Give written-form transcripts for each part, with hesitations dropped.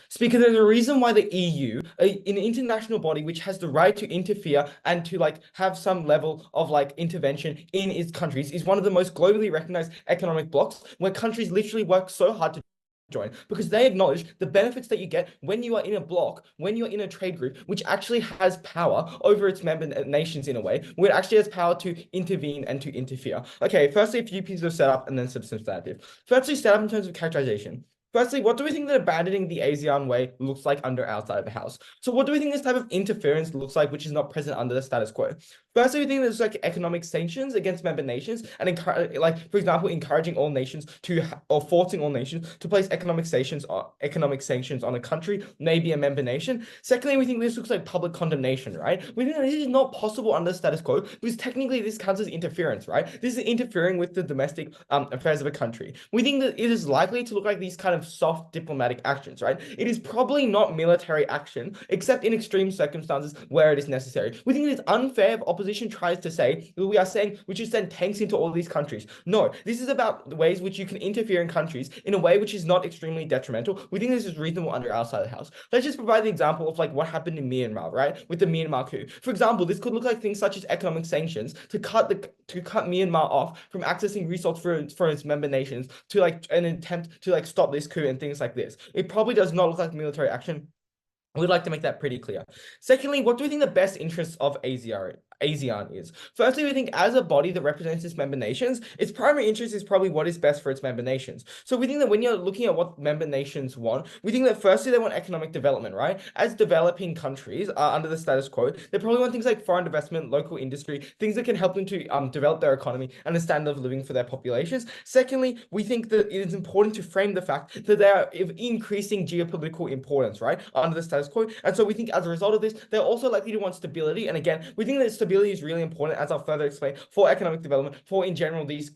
Speaker, there's a reason why the EU, an international body which has the right to interfere and to like have some level of like intervention in its countries, is one of the most globally recognized economic blocs where countries literally work so hard to join because they acknowledge the benefits that you get when you are in a bloc, when you're in a trade group, which actually has power over its member nations in a way, where it actually has power to intervene and to interfere. Okay, firstly, a few pieces of setup and then some substantive. Firstly, setup in terms of characterization. Firstly, what do we think that abandoning the ASEAN way looks like under our side of the house? So what do we think this type of interference looks like, which is not present under the status quo? Firstly, we think there's like economic sanctions against member nations and like, for example, encouraging all nations to, or forcing all nations to place economic sanctions on a country, maybe a member nation. Secondly, we think this looks like public condemnation, right? We think that this is not possible under the status quo because technically this counts as interference, right? This is interfering with the domestic affairs of a country. We think that it is likely to look like these kind of soft diplomatic actions, right? It is probably not military action, except in extreme circumstances where it is necessary. We think it is unfair if opposition tries to say that we are saying we should send tanks into all these countries. No, this is about the ways which you can interfere in countries in a way which is not extremely detrimental. We think this is reasonable under our side of the house. Let's just provide the example of like what happened in Myanmar, right? With the Myanmar coup. For example, this could look like things such as economic sanctions to cut Myanmar off from accessing resources for its member nations to like an attempt to like stop this coup and things like this. It probably does not look like military action. We'd like to make that pretty clear. Secondly, what do we think the best interests of ASEAN is? Firstly, we think as a body that represents its member nations, its primary interest is probably what is best for its member nations. So we think that when you're looking at what member nations want, we think that firstly they want economic development, right? As developing countries are under the status quo, they probably want things like foreign investment, local industry, things that can help them to develop their economy and the standard of living for their populations. Secondly, we think that it is important to frame the fact that they are of increasing geopolitical importance, right? Under the status quo. And so we think as a result of this, they're also likely to want stability. And again, we think that stability is really important, as I'll further explain, for economic development, for in general these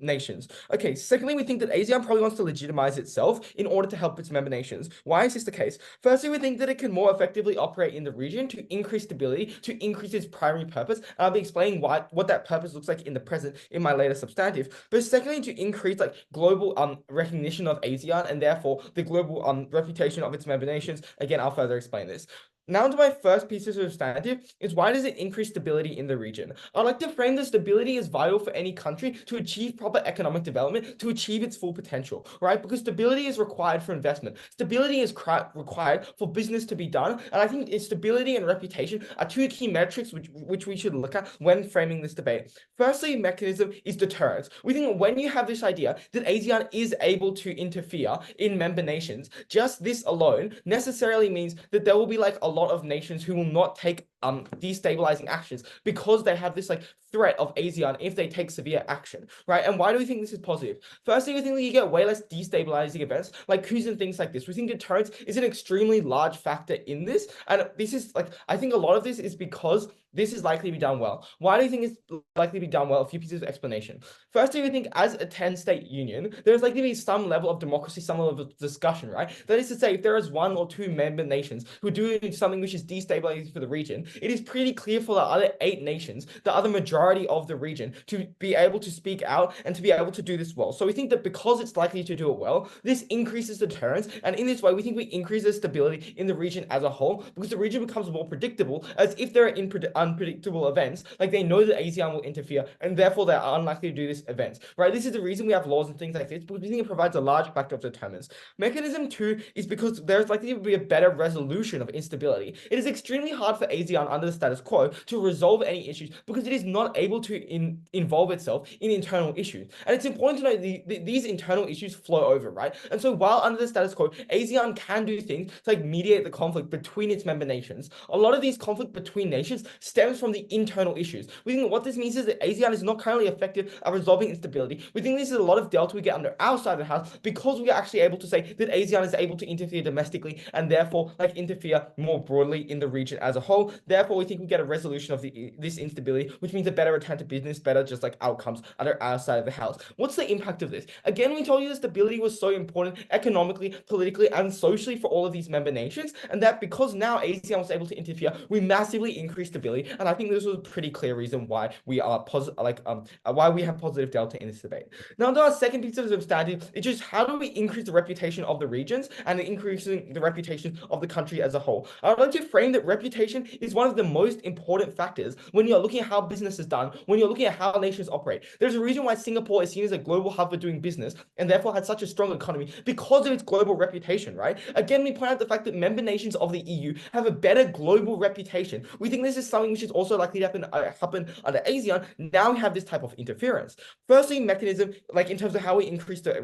nations. Okay, secondly, we think that ASEAN probably wants to legitimize itself in order to help its member nations. Why is this the case? Firstly, we think that it can more effectively operate in the region to increase stability, to increase its primary purpose. And I'll be explaining what that purpose looks like in the present in my later substantive. But secondly, to increase like global recognition of ASEAN and therefore the global reputation of its member nations. Again, I'll further explain this. Now to my first piece of substantive is why does it increase stability in the region? I'd like to frame that stability is vital for any country to achieve proper economic development, to achieve its full potential, right? Because stability is required for investment. Stability is required for business to be done. And I think stability and reputation are two key metrics which we should look at when framing this debate. Firstly, mechanism is deterrence. We think when you have this idea that ASEAN is able to interfere in member nations, just this alone necessarily means that there will be like a lot of nations who will not take destabilizing actions because they have this like threat of ASEAN if they take severe action, right? And why do we think this is positive? Firstly, we think that you get way less destabilizing events like coups and things like this. We think deterrence is an extremely large factor in this, and this is like I think a lot of this is because this is likely to be done well. Why do you think it's likely to be done well? A few pieces of explanation. Firstly, we think as a 10-state union, there's likely to be some level of democracy, some level of discussion, right? That is to say, if there is one or two member nations who are doing something which is destabilizing for the region, it is pretty clear for the other 8 nations, the other majority of the region, to be able to speak out and to be able to do this well. So we think that because it's likely to do it well, this increases deterrence. And in this way, we think we increase the stability in the region as a whole because the region becomes more predictable as if there are unpredictable events, like they know that ASEAN will interfere and therefore they're unlikely to do this event, right? This is the reason we have laws and things like this because we think it provides a large factor of deterrence. Mechanism 2 is because there's likely to be a better resolution of instability. It is extremely hard for ASEAN under the status quo to resolve any issues because it is not able to involve itself in internal issues. And it's important to know these internal issues flow over, right? And so while under the status quo, ASEAN can do things to like mediate the conflict between its member nations, a lot of these conflict between nations stems from the internal issues. We think what this means is that ASEAN is not currently effective at resolving instability. We think this is a lot of delta we get under our side of the house because we are actually able to say that ASEAN is able to interfere domestically and therefore like interfere more broadly in the region as a whole. therefore we think we get a resolution of this instability, which means a better return to business, better just like outcomes under our side of the house. What's the impact of this? Again, we told you the stability was so important economically, politically, and socially for all of these member nations, and that because now ASEAN was able to interfere, we massively increased stability. And I think this was a pretty clear reason why we are positive, why we have positive delta in this debate. Now, to our second piece of substantive, it's just how do we increase the reputation of the regions and increasing the reputation of the country as a whole. I would like to frame that reputation is one of the most important factors when you're looking at how business is done, when you're looking at how nations operate. There's a reason why Singapore is seen as a global hub for doing business and therefore had such a strong economy because of its global reputation, right? Again, we point out the fact that member nations of the EU have a better global reputation. We think this is something which is also likely to happen under ASEAN. Now we have this type of interference. Firstly, mechanism, like in terms of how we increase the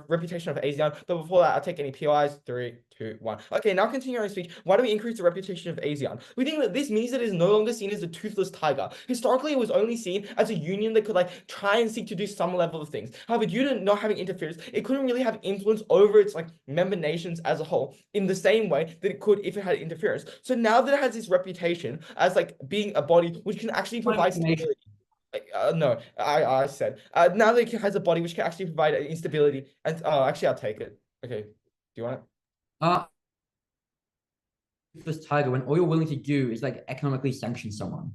reputation of ASEAN. But before that, I'll take any POIs. 3, 2, 1. Okay, now continuing our speech. Why do we increase the reputation of ASEAN? We think that this means that it is no longer seen as a toothless tiger. Historically, it was only seen as a union that could like try and seek to do some level of things. However, due to not having interference, it couldn't really have influence over its like member nations as a whole in the same way that it could if it had interference. So now that it has this reputation as like being a body which can actually provide stability. No, I said now that it has a body which can actually provide instability and actually I'll take it. Okay, do you want it? This tiger when all you're willing to do is like economically sanction someone.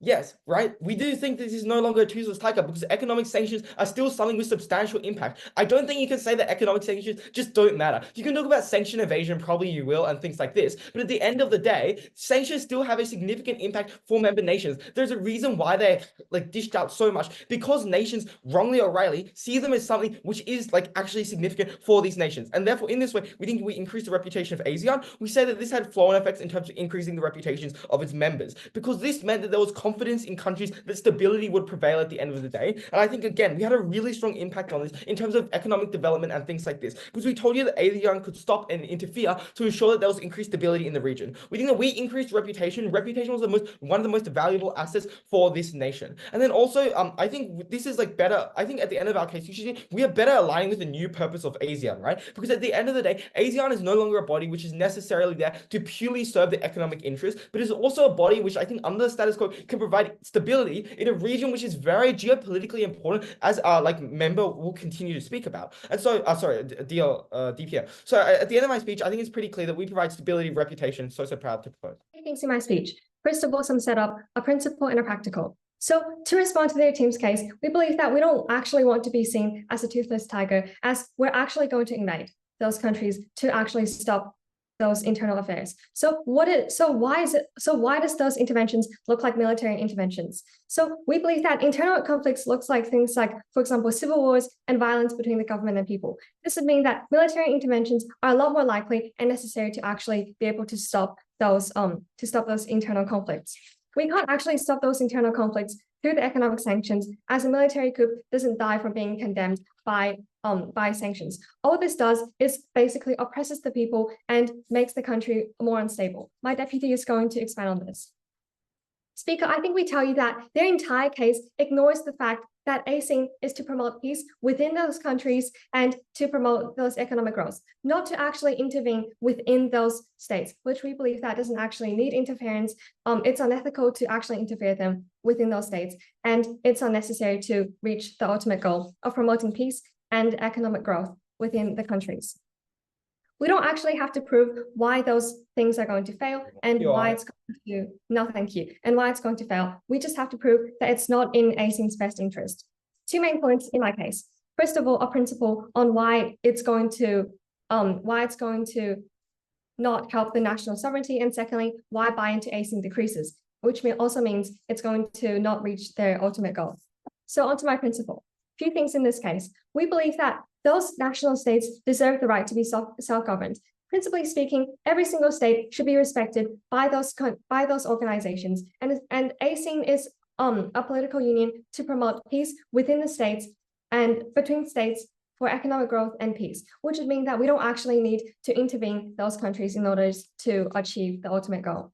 Yes, right. We do think this is no longer a toothless tiger because economic sanctions are still something with substantial impact. I don't think you can say that economic sanctions just don't matter. You can talk about sanction evasion, probably you will, and things like this. But at the end of the day, sanctions still have a significant impact for member nations. There's a reason why they're like dished out so much because nations, wrongly or rightly, see them as something which is like actually significant for these nations. And therefore, in this way, we think we increase the reputation of ASEAN. We say that this had flow-on effects in terms of increasing the reputations of its members because this meant that there was confidence in countries that stability would prevail at the end of the day. And I think, again, we had a really strong impact on this in terms of economic development and things like this, because we told you that ASEAN could stop and interfere to ensure that there was increased stability in the region. We think that we increased reputation. Reputation was one of the most valuable assets for this nation. And then also, I think this is like better. I think at the end of our case, we are better aligning with the new purpose of ASEAN, right? Because at the end of the day, ASEAN is no longer a body which is necessarily there to purely serve the economic interests, but is also a body which I think under the status quo can provide stability in a region which is very geopolitically important, as our like member will continue to speak about. And so, DPM. So at the end of my speech, I think it's pretty clear that we provide stability, reputation. So proud to propose. Thanks in my speech. First of all, some setup, a principle and a practical. So to respond to their team's case, we believe that we don't actually want to be seen as a toothless tiger, as we're actually going to invade those countries to actually stop those internal affairs. So why does those interventions look like military interventions? So we believe that internal conflicts looks like things like, for example, civil wars and violence between the government and people. This would mean that military interventions are a lot more likely and necessary to actually be able to stop those internal conflicts. We can't actually stop those internal conflicts through the economic sanctions, as a military coup doesn't die from being condemned by sanctions. All this does is basically oppresses the people and makes the country more unstable. My deputy is going to expand on this. Speaker, I think we tell you that their entire case ignores the fact that ASEAN is to promote peace within those countries and to promote those economic growth, not to actually intervene within those states, which we believe that doesn't actually need interference. It's unethical to actually interfere them within those states, and it's unnecessary to reach the ultimate goal of promoting peace and economic growth within the countries. We don't actually have to prove why those things are going to fail and why it's going to, no, thank you, and why it's going to fail. We just have to prove that it's not in ASEAN's best interest. Two main points in my case. First of all, a principle on why it's going to not help the national sovereignty, and secondly, why buy into ASEAN decreases, which also means it's going to not reach their ultimate goal. So onto my principle. A few things in this case. We believe that those national states deserve the right to be self-governed. Principally speaking, every single state should be respected by those organizations, and ASEAN is a political union to promote peace within the states and between states for economic growth and peace, which would mean that we don't actually need to intervene those countries in order to achieve the ultimate goal.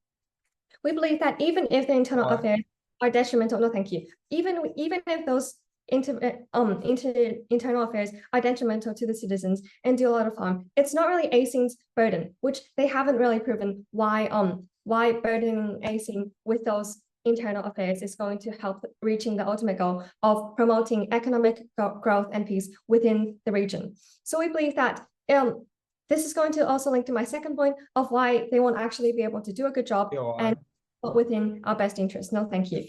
We believe that even if the internal affairs are detrimental, no, thank you. Even if those internal affairs are detrimental to the citizens and do a lot of harm. It's not really ASEAN's burden, which they haven't really proven why burdening ASEAN with those internal affairs is going to help reaching the ultimate goal of promoting economic growth and peace within the region. So we believe that this is going to also link to my second point of why they won't actually be able to do a good job and not within our best interest. No, thank you.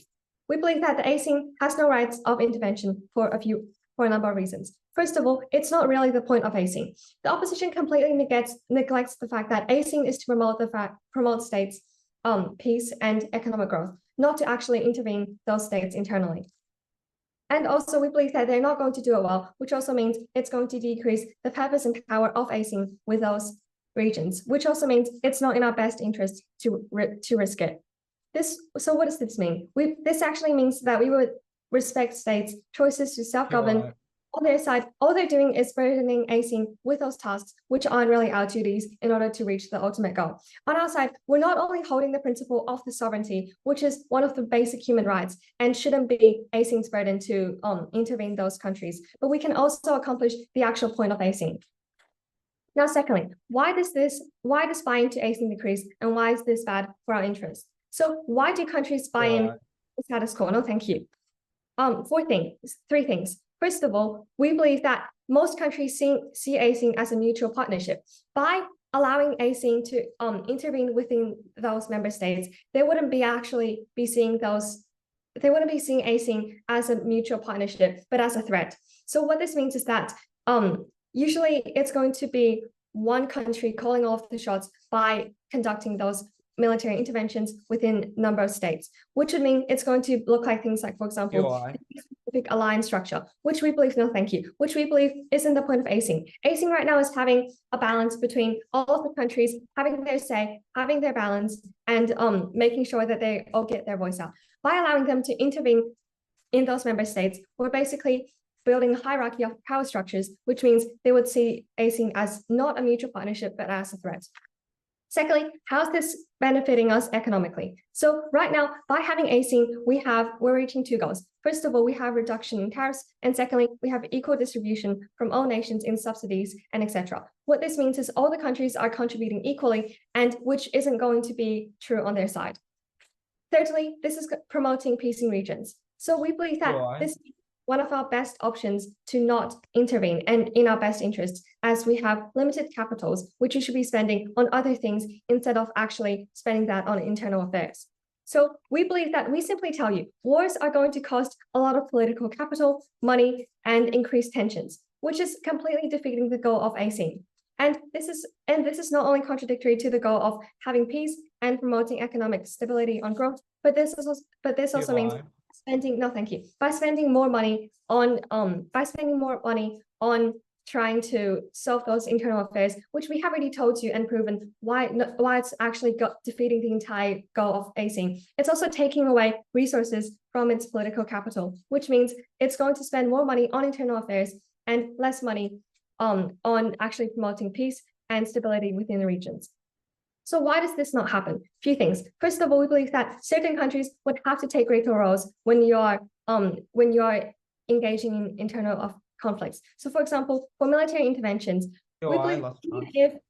We believe that the ASEAN has no rights of intervention for a number of reasons. First of all, it's not really the point of ASEAN. The opposition completely neglects the fact that ASEAN is to promote states' peace and economic growth, not to actually intervene those states internally. And also, we believe that they're not going to do it well, which also means it's going to decrease the purpose and power of ASEAN with those regions, which also means it's not in our best interest to risk it. So what does this mean? This actually means that we would respect states' choices to self-govern. On their side, all they're doing is burdening ASEAN with those tasks, which aren't really our duties in order to reach the ultimate goal. On our side, we're not only holding the principle of the sovereignty, which is one of the basic human rights and shouldn't be ASEAN's burden to intervene those countries, but we can also accomplish the actual point of ASEAN. Now, secondly, why does buying to ASEAN decrease, and why is this bad for our interests? So why do countries buy in the status quo? No, thank you. Three things. First of all, we believe that most countries see ASEAN as a mutual partnership. By allowing ASEAN to intervene within those member states, they wouldn't be seeing ASEAN as a mutual partnership, but as a threat. So what this means is that usually it's going to be one country calling all of the shots by conducting those military interventions within a number of states, which would mean it's going to look like things like, for example, specific alliance structure, which we believe, no thank you, which we believe isn't the point of ASEAN. ASEAN right now is having a balance between all of the countries having their say, having their balance, and making sure that they all get their voice out. By allowing them to intervene in those member states, we're basically building a hierarchy of power structures, which means they would see ASEAN as not a mutual partnership, but as a threat. Secondly, how's this benefiting us economically? So right now, by having ASEAN, we're reaching two goals. First of all, we have reduction in tariffs, and secondly, we have equal distribution from all nations in subsidies and etc. What this means is all the countries are contributing equally, and which isn't going to be true on their side. Thirdly, this is promoting peace in regions. So we believe that this is one of our best options to not intervene and in our best interests, as we have limited capitals, which we should be spending on other things instead of actually spending that on internal affairs. So we believe that we simply tell you, wars are going to cost a lot of political capital, money, and increased tensions, which is completely defeating the goal of ASEAN. And this is not only contradictory to the goal of having peace and promoting economic stability on growth, but this also means by spending more money on trying to solve those internal affairs, which we have already told you and proven why it's actually defeating the entire goal of ASEAN. It's also taking away resources from its political capital, which means it's going to spend more money on internal affairs and less money on actually promoting peace and stability within the regions. So why does this not happen? A few things. First of all, we believe that certain countries would have to take greater roles when you are engaging in internal conflicts. So, for example, for military interventions, we believe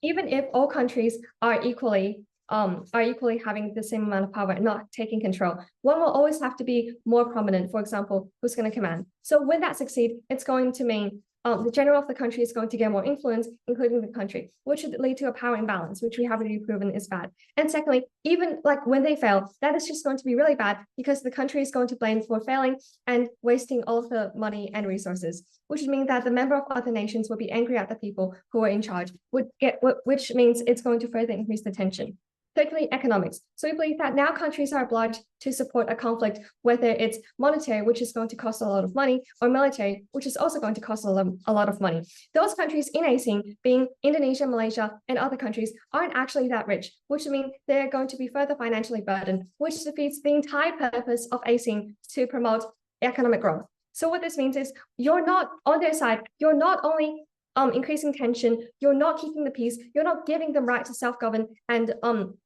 even if all countries are equally having the same amount of power and not taking control, one will always have to be more prominent. For example, who's going to command. So when that succeeds, it's going to mean the general of the country is going to get more influence, including the country, which would lead to a power imbalance, which we have already proven is bad. And secondly, even like when they fail, that is just going to be really bad because the country is going to blame for failing and wasting all of the money and resources, which would mean that the member of other nations would be angry at the people who are in charge, which means it's going to further increase the tension. Thirdly, economics. So we believe that now countries are obliged to support a conflict, whether it's monetary, which is going to cost a lot of money, or military, which is also going to cost a lot of money. Those countries in ASEAN, being Indonesia, Malaysia, and other countries, aren't actually that rich, which means they're going to be further financially burdened, which defeats the entire purpose of ASEAN to promote economic growth. So what this means is you're not on their side, you're not only increasing tension, you're not keeping the peace, you're not giving them right to self-govern, and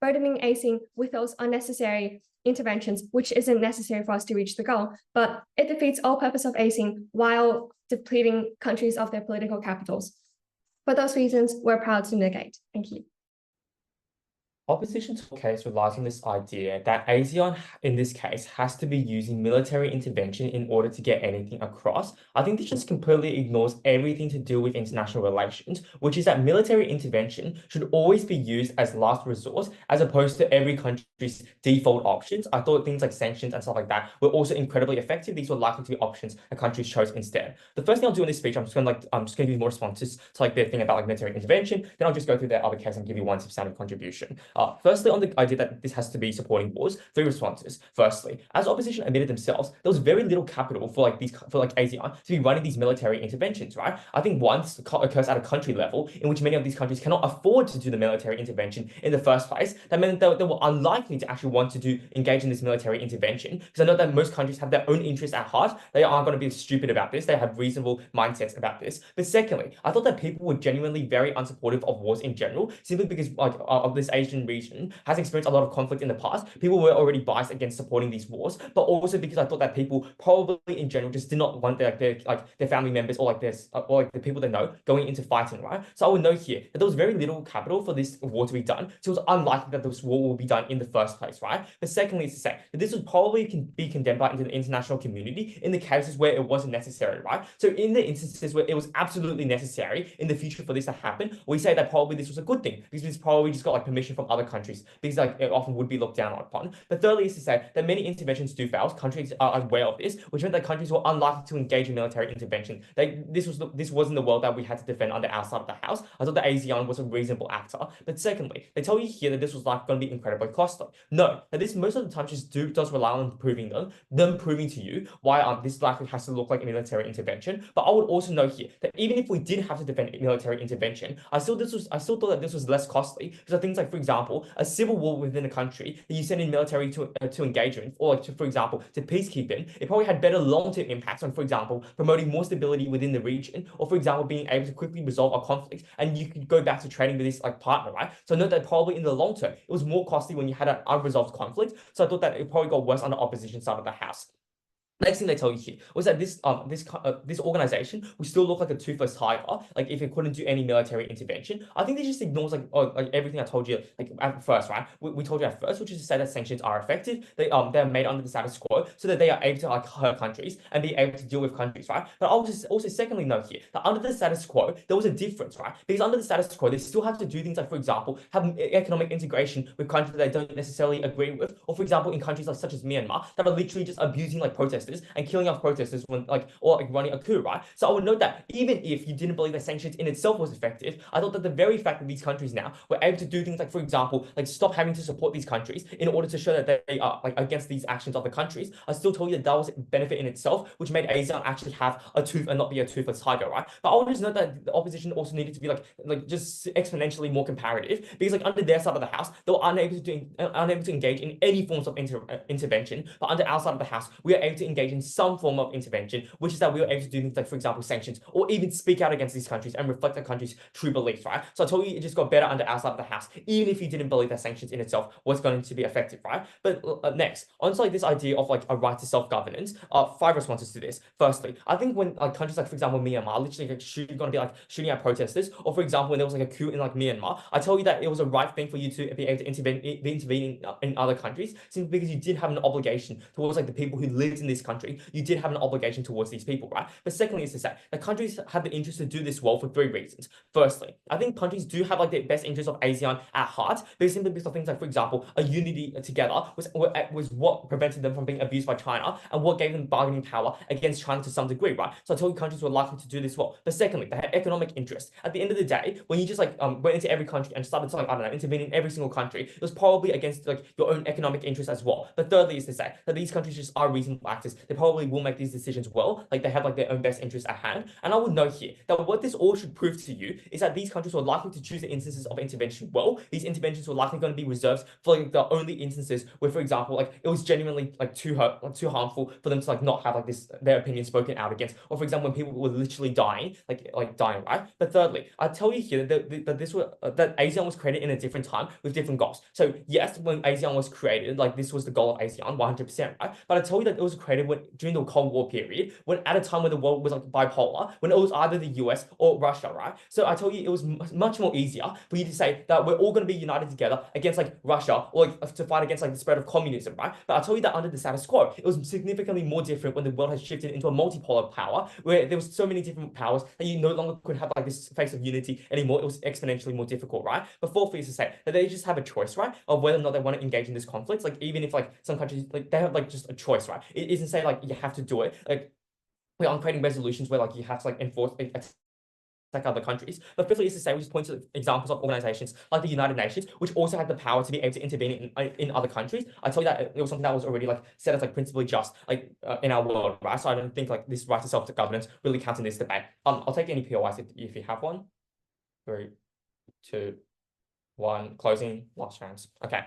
burdening ASEAN with those unnecessary interventions, which isn't necessary for us to reach the goal, but it defeats all purpose of ASEAN while depleting countries of their political capitals. For those reasons, we're proud to negate. Thank you. Opposition's case relies on this idea that ASEAN, in this case, has to be using military intervention in order to get anything across. I think this just completely ignores everything to do with international relations, which is that military intervention should always be used as last resort, as opposed to every country's default options. I thought things like sanctions and stuff like that were also incredibly effective. These were likely to be options that countries chose instead. The first thing I'll do in this speech, I'm just gonna give you more responses to like their thing about like military intervention. Then I'll just go through their other case and give you one substantive contribution. Firstly, on the idea that this has to be supporting wars, 3 responses. Firstly, as opposition admitted themselves, there was very little capital for ASEAN to be running these military interventions, right? I think once occurs at a country level, in which many of these countries cannot afford to do the military intervention in the first place, that meant that they were unlikely to actually want to engage in this military intervention. Because I know that most countries have their own interests at heart. They aren't going to be stupid about this. They have reasonable mindsets about this. But secondly, I thought that people were genuinely very unsupportive of wars in general, simply because of this Asian region has experienced a lot of conflict in the past. People were already biased against supporting these wars, but also because I thought that people probably in general just did not want their family members or the people they know going into fighting, right? So I would note here that there was very little capital for this war to be done, so it was unlikely that this war will be done in the first place, right? But secondly, is to say that this would probably be condemned by into the international community in the cases where it wasn't necessary, right? So in the instances where it was absolutely necessary in the future for this to happen, we say that probably this was a good thing because this probably just got like permission from other countries, because like it often would be looked down upon. But thirdly is to say that many interventions do fail. Countries are aware of this, which meant that countries were unlikely to engage in military intervention. This wasn't the world that we had to defend under our side of the house. I thought that ASEAN was a reasonable actor. But secondly, they tell you here that this was like going to be incredibly costly. No, that this most of the time just does rely on proving them proving to you why this likely has to look like a military intervention. But I would also note here that even if we did have to defend military intervention, I still thought that this was less costly, because things like, for example, a civil war within a country that you send in military to engage in, or for example, to peacekeeping, it probably had better long-term impacts on, for example, promoting more stability within the region, or for example, being able to quickly resolve a conflict, and you could go back to trading with this partner, right? So note that probably in the long term, it was more costly when you had an unresolved conflict. So I thought that it probably got worse on the opposition side of the house. Next thing they tell you here was that this organization would still look like a toothless tiger, like if it couldn't do any military intervention. I think this just ignores like everything I told you at first, right? We told you at first, which is to say that sanctions are effective. They're made under the status quo so that they are able to hurt countries and be able to deal with countries, right? But I'll just also secondly note here that under the status quo there was a difference, right? Because under the status quo they still have to do things like, for example, have economic integration with countries that they don't necessarily agree with, or for example in countries such as Myanmar that are literally just abusing protesters and killing off protesters or running a coup, right? So I would note that even if you didn't believe that sanctions in itself was effective, I thought that the very fact that these countries now were able to do things like, for example, stop having to support these countries in order to show that they are against these actions of the countries, I still told you that was a benefit in itself, which made ASEAN actually have a tooth and not be a toothless tiger, right? But I would just note that the opposition also needed to be just exponentially more comparative, because under their side of the house, they were unable to engage in any forms of intervention, but under our side of the house, we are able to engage in some form of intervention, which is that we were able to do things like, for example, sanctions, or even speak out against these countries and reflect the country's true beliefs, right? So I told you it just got better under our side of the house, even if you didn't believe that sanctions in itself was going to be effective, right? But next, on to this idea of a right to self-governance, 5 responses to this. Firstly, I think when countries like, for example, Myanmar, literally shooting at protesters, or for example, when there was a coup in Myanmar, I told you that it was a right thing for you to be able to intervene in other countries, simply because you did have an obligation towards the people who lived in this country. You did have an obligation towards these people, right? But secondly is to say that countries have the interest to do this well for 3 reasons. Firstly, I think countries do have the best interest of ASEAN at heart, simply because of things like, for example, a unity together was what prevented them from being abused by China, and what gave them bargaining power against China to some degree, right? So I told you countries were likely to do this well. But secondly, they had economic interest. At the end of the day, when you just went into every country and started to I don't know, intervene in every single country, it was probably against your own economic interest as well. But thirdly is to say that these countries just are reasonable actors they probably will make these decisions well, like they have like their own best interests at hand. And I would note here that what this all should prove to you is that these countries were likely to choose the instances of intervention well. These interventions were likely going to be reserved for like the only instances where, for example, like it was genuinely like too harmful for them to like not have like their opinion spoken out against, or for example, when people were literally dying, like dying, right? But thirdly, I tell you here that that ASEAN was created in a different time with different goals. So yes, when ASEAN was created, like this was the goal of ASEAN, 100%, right? But I tell you that it was created during the Cold War period, when at a time when the world was like bipolar, when it was either the US or Russia, right? So I tell you, it was much more easier for you to say that we're all going to be united together against like Russia, or like to fight against like the spread of communism, right? But I tell you that under the status quo, it was significantly more different when the world has shifted into a multipolar power, where there was so many different powers that you no longer could have like this face of unity anymore. It was exponentially more difficult, right? But fourthly is to say that they just have a choice, right, of whether or not they want to engage in this conflict. Like even if like some countries, like they have like just a choice, right? It isn't say like you have to do it. Like we aren't creating resolutions where like you have to like enforce like other countries. But fifthly is to say, we just point to examples of organizations like the United Nations, which also had the power to be able to intervene in other countries. I tell you that it was something that was already like set as like principally just like in our world, right? So I don't think like this right to self-governance really counts in this debate. I'll take any POIs if you have one. 3, 2, 1, closing, last chance. Okay.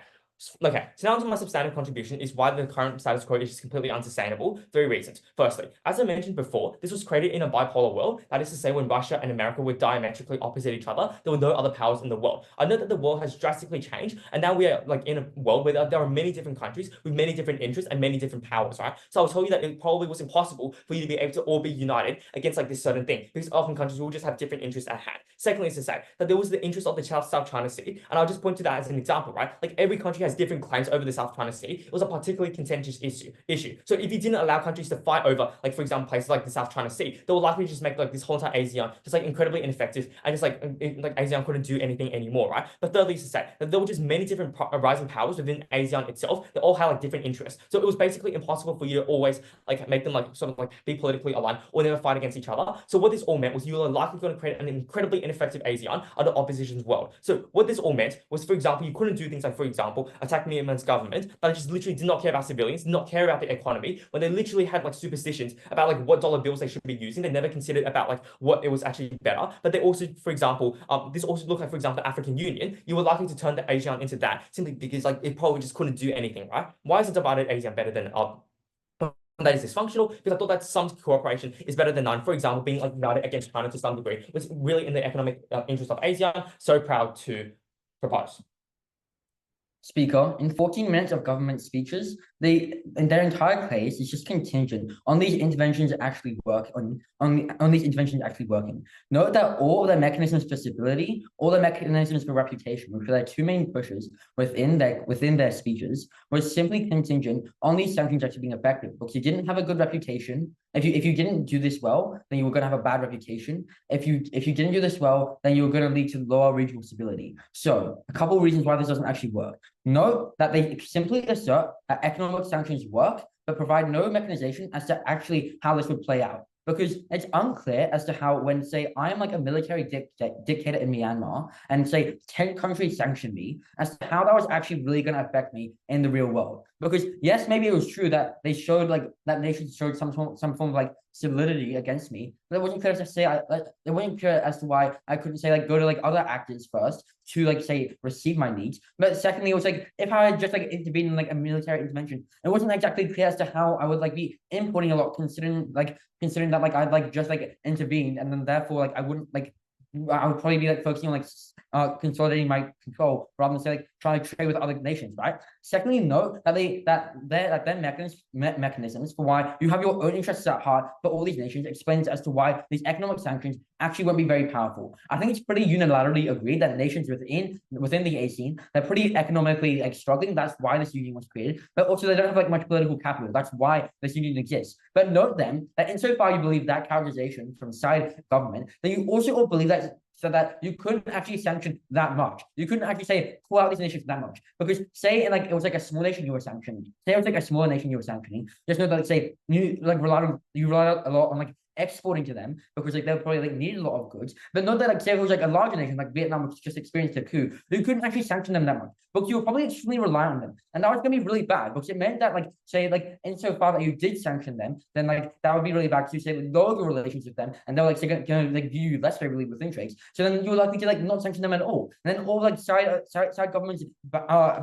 Okay, so now onto my substantive contribution is why the current status quo is just completely unsustainable. 3 reasons. Firstly, as I mentioned before, this was created in a bipolar world. That is to say, when Russia and America were diametrically opposite each other, there were no other powers in the world. I know that the world has drastically changed, and now we are like in a world where there are many different countries with many different interests and many different powers, right? So I'll tell you that it probably was impossible for you to be able to all be united against like this certain thing, because often countries will just have different interests at hand. Secondly, is to say that there was the interest of the South China Sea, and I'll just point to that as an example, right? Like every country has different claims over the South China Sea. It was a particularly contentious issue. So if you didn't allow countries to fight over, like for example, places like the South China Sea, they will likely just make like this whole entire ASEAN just like incredibly ineffective, and just like ASEAN couldn't do anything anymore, right? But thirdly, is to say that there were just many different rising powers within ASEAN itself that all had like different interests. So it was basically impossible for you to always like make them like sort of like be politically aligned or never fight against each other. So what this all meant was you were likely going to create an incredibly ineffective ASEAN under opposition's world. So what this all meant was, for example, you couldn't do things like, for example, attack Myanmar's government, but just literally did not care about civilians, did not care about the economy, when they literally had like superstitions about like what dollar bills they should be using. They never considered about like what it was actually better. But they also, for example, this also looked like, for example, the African Union. You were likely to turn the ASEAN into that simply because like it probably just couldn't do anything, right? Why is a divided ASEAN better than that is dysfunctional? Because I thought that some cooperation is better than none. For example, being like united against China to some degree was really in the economic interest of ASEAN. So proud to propose. Speaker, in 14 minutes of government speeches, in their entire case is just contingent on these interventions actually on these interventions actually working. Note that all of the mechanisms for stability, all the mechanisms for reputation, which are their 2 main pushes within their speeches, was simply contingent on these sanctions actually being effective. Because you didn't have a good reputation. If you didn't do this well, then you were going to have a bad reputation. If you didn't do this well, then you were going to lead to lower regional stability. So a couple of reasons why this doesn't actually work. Note that they simply assert that economic sanctions work, but provide no mechanization as to actually how this would play out. Because it's unclear as to how, when say I am like a military dictator in Myanmar and say 10 countries sanction me, as to how that was actually really going to affect me in the real world. Because yes, maybe it was true that they showed like that nations showed some form of like solidity against me, but it wasn't clear to say it wasn't clear as to why I couldn't say like go to like other actors first to like say receive my needs. But secondly, it was like if I had just like intervened in like a military intervention, it wasn't exactly clear as to how I would like be importing a lot, considering that like I'd like just like intervened, and then therefore like I wouldn't like I would probably be like focusing on like consolidating my control rather than say like trying to trade with other nations, right? Secondly, note that their mechanisms for why you have your own interests at heart, but all these nations explains as to why these economic sanctions actually won't be very powerful. I think it's pretty unilaterally agreed that nations within the ASEAN, they're pretty economically like struggling. That's why this union was created, but also they don't have like much political capital. That's why this union exists. But note then that insofar you believe that characterization from side government, then you also all believe that so that you couldn't actually sanction that much. You couldn't actually say pull out these nations that much. Because say like it was like a small nation you were sanctioning. Say it was like a smaller nation you were sanctioning. Just know that like say you rely a lot on like exporting to them because like they probably like needed a lot of goods. But not that like say it was like a larger nation like Vietnam, which just experienced a coup, you couldn't actually sanction them that much. But you were probably extremely reliant on them, and that was going to be really bad because it meant that like say like insofar that you did sanction them, then like that would be really bad because you say like lower your relations with them, and they're like going to like view you less favorably within trades. So then you're likely to like not sanction them at all, and then all like side governments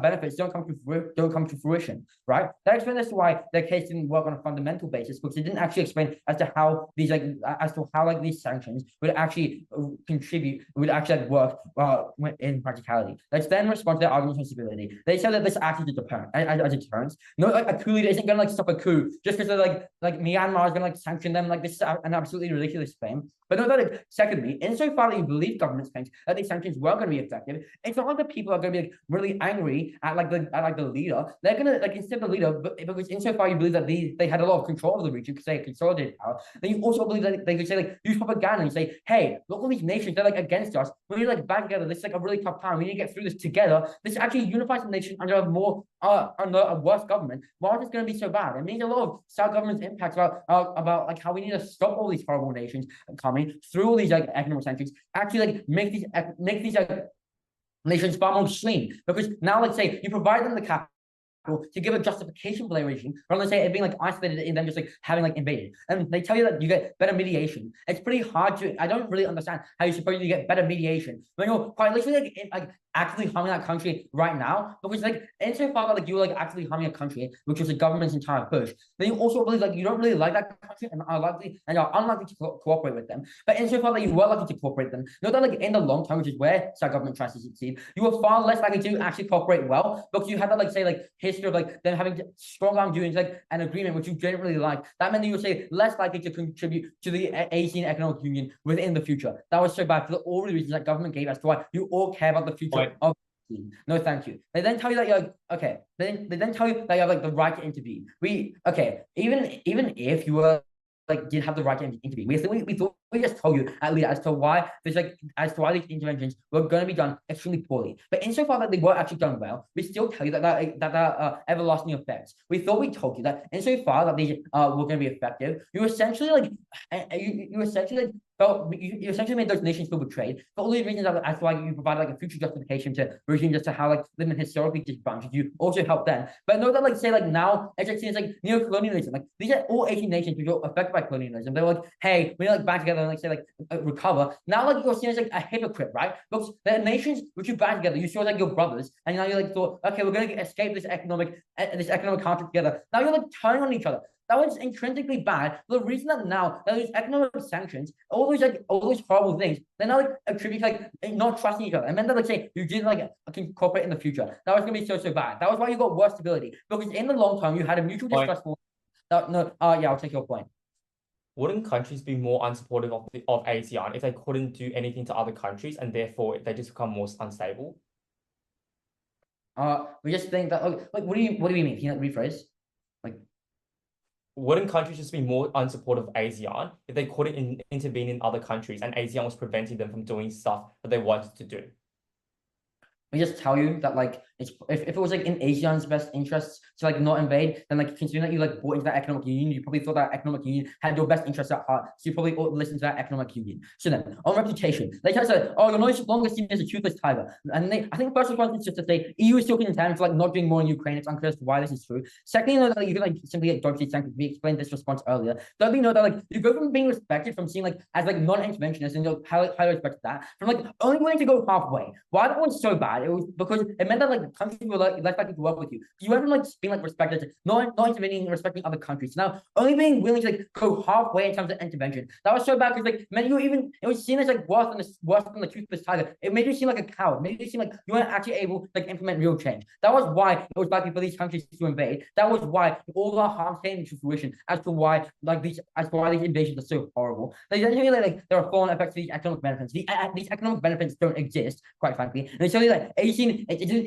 benefits don't come to fruition, right? That explains as to why their case didn't work on a fundamental basis because it didn't actually explain as to how these like these sanctions would actually contribute, would actually like, work in practicality. Let's then respond to their arguments on stability. They said that this acts as a deterrence. No, like a coup leader isn't gonna like stop a coup just because they're like Myanmar is gonna like sanction them. Like this is an absolutely ridiculous claim. But no, that secondly, insofar that you believe government's claims that these sanctions were going to be effective, it's not like the people are going to be like really angry at the leader. They're gonna like instead of the leader, because insofar you believe that they had a lot of control of the region because they consolidated power, then you also believe that they could say like use propaganda and say, hey, look all these nations, they're like against us. We need to like band together. This is like a really tough time. We need to get through this together. This actually unifies the nation under a worse government. Why is this going to be so bad? It means a lot of South government's impacts about like how we need to stop all these horrible nations coming through all these like economic sanctions, actually like make these nations far more extreme. Because now let's say you provide them the capital to give a justification for their regime, rather than say it being like isolated in them just like having like invaded. And they tell you that you get better mediation. It's pretty hard to, I don't really understand how you supposedly get better mediation when you're quite literally like actively harming that country right now, because like insofar that like you're like actively harming a country which was the government's entire push, then you also believe like you don't really like that country and are unlikely to cooperate with them. But insofar that you were likely to cooperate with them, note that like in the long term, which is where South government tries to succeed, you are far less likely to actually cooperate well because you have that like say like history of like them having strong arm doing like an agreement which you generally like. That meant that you would say less likely to contribute to the ASEAN economic union within the future. That was so bad for all the reasons that government gave as to why you all care about the future of no, thank you. They then tell you that you're okay. They then tell you that you have like the right to intervene. Even if you were like did have the right to intervene, we just told you at least as to why these interventions were going to be done extremely poorly. But insofar that they were actually done well, we still tell you that everlasting effects. We thought we told you that insofar that these were going to be effective, you essentially like you essentially made those nations feel betrayed for all these reasons as to why you provide like a future justification to regimes as to how like them historically disadvantaged you also help them. But note that like say like now it's like seems like neo-colonialism, like these are all Asian nations which are affected by colonialism. They're like, hey, we like back together and like say like recover. Now like you're seen as like a hypocrite, right? Because the nations which you back together, you saw like your brothers, and now you like thought, okay, we're gonna escape this economic conflict together. Now you're like turning on each other. That was intrinsically bad. The reason that now those economic sanctions, all those horrible things, they're now like attributed to like not trusting each other. I meant that like say you didn't like can cooperate in the future. That was gonna be so bad. That was why you got worse stability. Because in the long term you had a mutual distrustful. Yeah, I'll take your point. Wouldn't countries be more unsupportive of ASEAN if they couldn't do anything to other countries and therefore they just become more unstable? We just think that like what do you mean? Can you like rephrase? Like wouldn't countries just be more unsupportive of ASEAN if they couldn't intervene in other countries and ASEAN was preventing them from doing stuff that they wanted to do? We just tell you that like if it was like in ASEAN's best interests to like not invade, then like considering that you like bought into that economic union, you probably thought that economic union had your best interests at heart, so you probably ought to listen to that economic union. So then on reputation, they try to say, oh, you're no longer seen as a toothless tiger, and I think first response is just to say EU is still content for like not doing more in Ukraine. It's unclear as to why this is true. Secondly, note that you can like simply like dodge these sanctions. We explained this response earlier. Thirdly, note that like you go from being respected from seeing like as like non-interventionist and you're highly respected that from like only willing to go halfway. Why that one's so bad? It was because it meant that like countries were like less likely to work with you. You went from like being like respected to not intervening and respecting other countries. So now only being willing to like go halfway in terms of intervention. That was so bad because like meant you even it was seen as like worse than the toothless tiger. It made you seem like a coward. It made you seem like you weren't actually able to like implement real change. That was why it was likely for these countries to invade. That was why all our harms came into fruition as to why these invasions are so horrible. They don't tell you like there are fallen effects to these economic benefits. These economic benefits don't exist, quite frankly. And they tell you that it's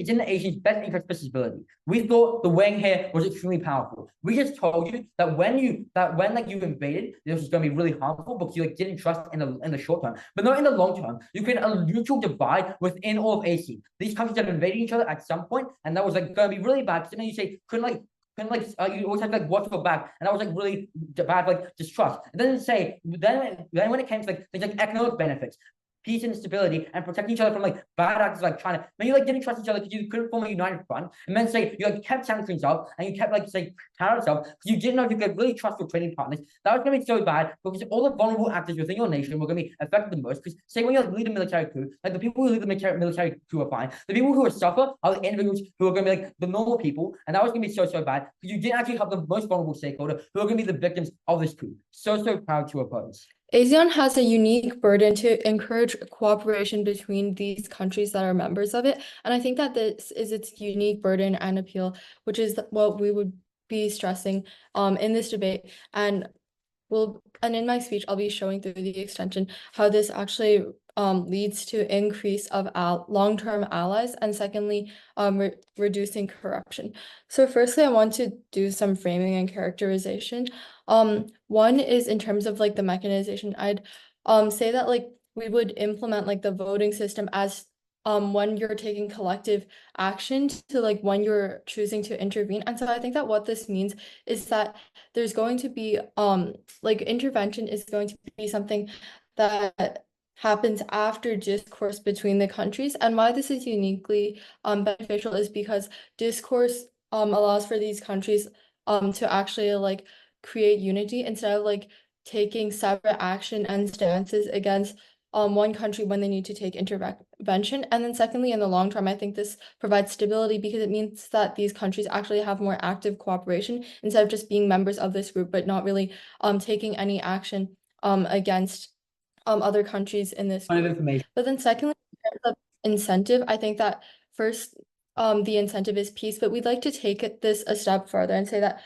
in the Asians' best interest for stability. We thought the weighing here was extremely powerful. We just told you that when you invaded, this was going to be really harmful because you like didn't trust in the short term, but not in the long term. You create a mutual divide within all of ASEAN. These countries have invaded each other at some point, and that was like going to be really bad. Because then you say couldn't couldn't like you always had to like watch your back, and that was like really bad like distrust. It doesn't say then when it came to like things like economic benefits, peace and stability, and protecting each other from like bad actors like China. Then you like didn't trust each other because you couldn't form a united front, and then say you like kept sanctions up and you kept like say tariffs up because you didn't know if you could really trust your trading partners. That was gonna be so bad because all the vulnerable actors within your nation were gonna be affected the most. Because say when you like lead a military coup, like the people who lead the military coup are fine. The people who will suffer are the individuals who are gonna be like the normal people, and that was gonna be so bad because you didn't actually have the most vulnerable stakeholder who are gonna be the victims of this coup. So proud to oppose. ASEAN has a unique burden to encourage cooperation between these countries that are members of it. And I think that this is its unique burden and appeal, which is what we would be stressing in this debate. And in my speech, I'll be showing through the extension how this actually leads to increase of long-term allies, and secondly, reducing corruption. So firstly, I want to do some framing and characterization. One is in terms of like the mechanization. I'd say that like we would implement like the voting system as when you're taking collective action to like when you're choosing to intervene. And so I think that what this means is that there's going to be like intervention is going to be something that happens after discourse between the countries. And why this is uniquely beneficial is because discourse allows for these countries to actually like create unity instead of like taking separate action and stances against one country when they need to take intervention. And then secondly, in the long term, I think this provides stability because it means that these countries actually have more active cooperation instead of just being members of this group, but not really taking any action against other countries in this Point of group. information. But then secondly, in terms of incentive, I think that first the incentive is peace, but we'd like to take this a step further and say that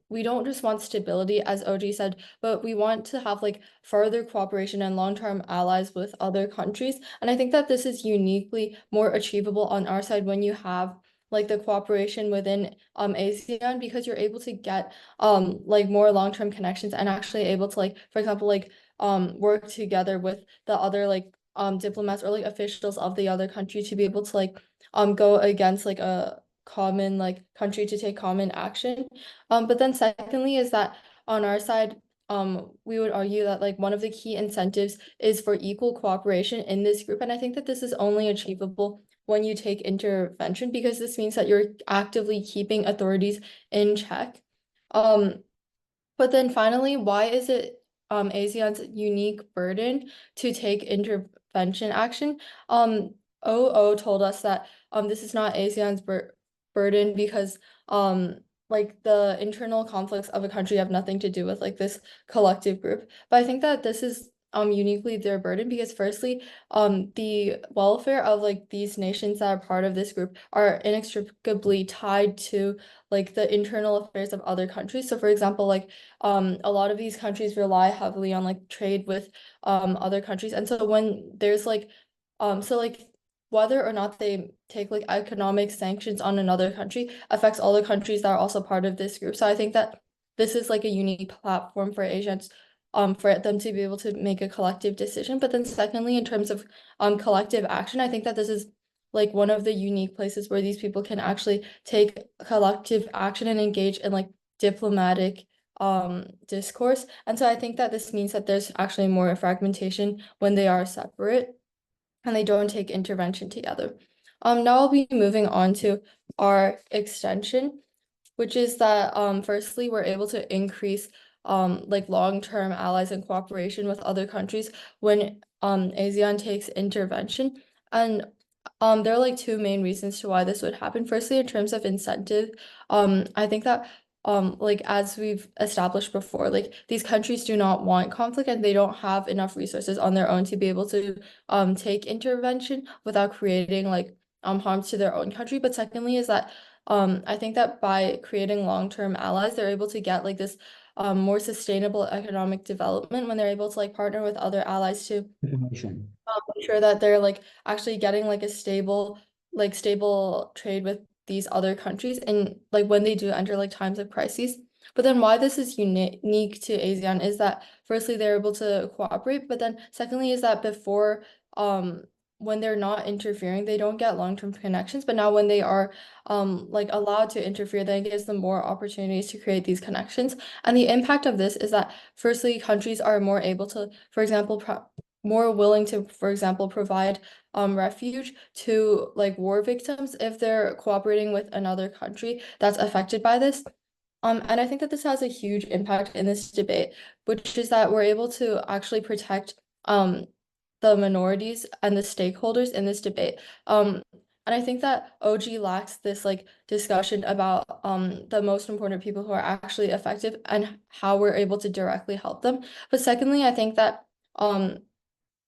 we don't just want stability, as OG said, but we want to have like further cooperation and long-term allies with other countries. And I think that this is uniquely more achievable on our side when you have like the cooperation within ASEAN, because you're able to get like more long-term connections and actually able to like, for example, like work together with the other like diplomats or like officials of the other country to be able to like go against like a common like country to take common action. But then secondly is that on our side, we would argue that like one of the key incentives is for equal cooperation in this group. And I think that this is only achievable when you take intervention, because this means that you're actively keeping authorities in check. But then finally, why is it ASEAN's unique burden to take intervention action? OO told us that this is not ASEAN's burden because like the internal conflicts of a country have nothing to do with like this collective group. But I think that this is uniquely their burden because firstly, the welfare of like these nations that are part of this group are inextricably tied to like the internal affairs of other countries. So for example, like a lot of these countries rely heavily on like trade with other countries. And so when there's like so like whether or not they take like economic sanctions on another country affects all the countries that are also part of this group. So I think that this is like a unique platform for Asians for them to be able to make a collective decision. But then secondly, in terms of collective action, I think that this is like one of the unique places where these people can actually take collective action and engage in like diplomatic discourse. And so I think that this means that there's actually more fragmentation when they are separate and they don't take intervention together. Now I'll be moving on to our extension, which is that firstly, we're able to increase like long-term allies and cooperation with other countries when ASEAN takes intervention. And there are like two main reasons to why this would happen. Firstly, in terms of incentive, I think that like as we've established before, like these countries do not want conflict and they don't have enough resources on their own to be able to take intervention without creating like harm to their own country. But secondly is that I think that by creating long-term allies, they're able to get like this more sustainable economic development when they're able to like partner with other allies to Information. ensure that they're like actually getting like a stable trade with these other countries and like when they do enter like times of crises. But then why this is unique to ASEAN is that firstly they're able to cooperate, but then secondly is that before when they're not interfering, they don't get long-term connections. But now when they are like allowed to interfere, then it gives them more opportunities to create these connections. And the impact of this is that firstly, countries are more able to, for example, more willing to, for example, provide refuge to like war victims if they're cooperating with another country that's affected by this. And I think that this has a huge impact in this debate, which is that we're able to actually protect the minorities and the stakeholders in this debate. And I think that OG lacks this like discussion about the most important people who are actually affected and how we're able to directly help them. But secondly, I think that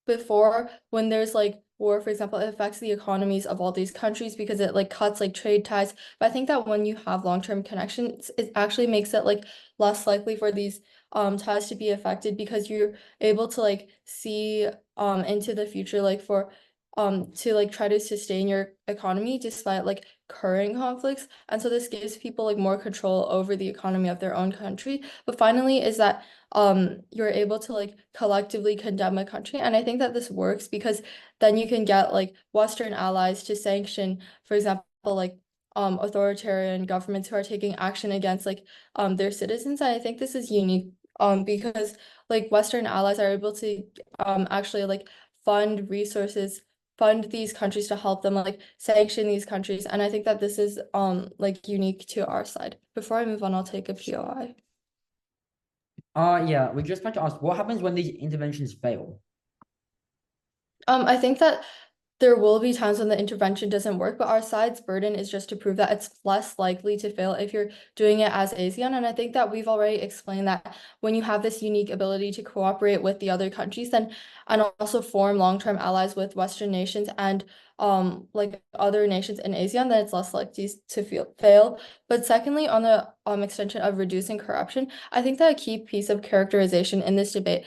before, when there's like war, for example, it affects the economies of all these countries because it like cuts like trade ties. But I think that when you have long-term connections, it actually makes it like less likely for these ties to be affected because you're able to like see into the future, like for to like try to sustain your economy despite like current conflicts. And so this gives people like more control over the economy of their own country. But finally is that you're able to like collectively condemn a country. And I think that this works because then you can get like Western allies to sanction, for example, like authoritarian governments who are taking action against like their citizens. And I think this is unique because like Western allies are able to actually like fund resources, fund these countries to help them like sanction these countries. And I think that this is like unique to our side. Before I move on, I'll take a POI. Yeah, we just want to ask, what happens when these interventions fail? I think that there will be times when the intervention doesn't work, but our side's burden is just to prove that it's less likely to fail if you're doing it as ASEAN. And I think that we've already explained that when you have this unique ability to cooperate with the other countries, then and also form long-term allies with Western nations and like other nations in ASEAN, then it's less likely to fail. But secondly, on the extension of reducing corruption, I think that a key piece of characterization in this debate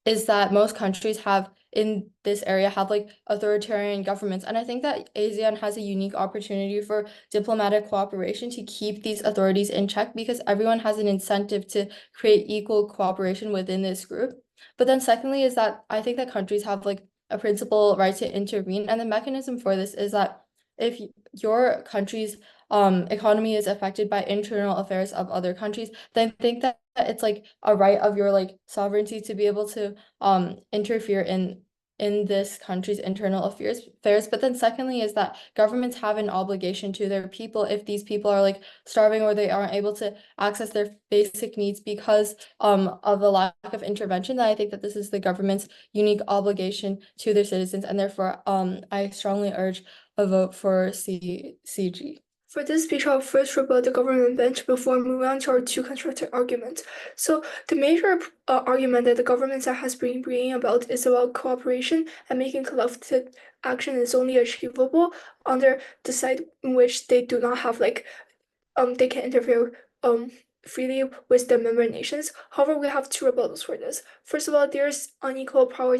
is that most countries have in this area have like authoritarian governments. And I think that ASEAN has a unique opportunity for diplomatic cooperation to keep these authorities in check because everyone has an incentive to create equal cooperation within this group. But then secondly is that I think that countries have like a principal right to intervene. And the mechanism for this is that if your country's economy is affected by internal affairs of other countries, then I think that it's like a right of your like sovereignty to be able to interfere in this country's internal affairs. But then secondly is that governments have an obligation to their people if these people are like starving or they aren't able to access their basic needs because of the lack of intervention. Then I think that this is the government's unique obligation to their citizens, and therefore I strongly urge a vote for CG. For this speech, I'll first rebut the government bench before moving on to our two constructed arguments. So the major argument that the government side has been bringing about is about cooperation and making collective action is only achievable under the side in which they do not have like they can interfere freely with the member nations. However, we have two rebuttals for this. First of all, there's unequal power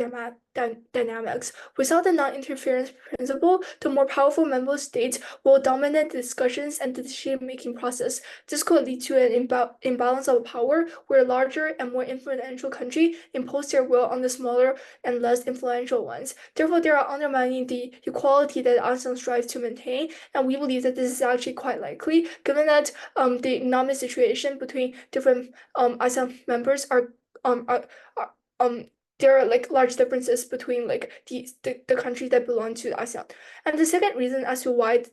dynamics. Without the non-interference principle, the more powerful member states will dominate the discussions and the decision-making process. This could lead to an imbalance of power where a larger and more influential country impose their will on the smaller and less influential ones. Therefore, they are undermining the equality that ASEAN strives to maintain, and we believe that this is actually quite likely, given that the economic situation between different ASEAN members are there are like large differences between like the countries that belong to ASEAN. And the second reason as to why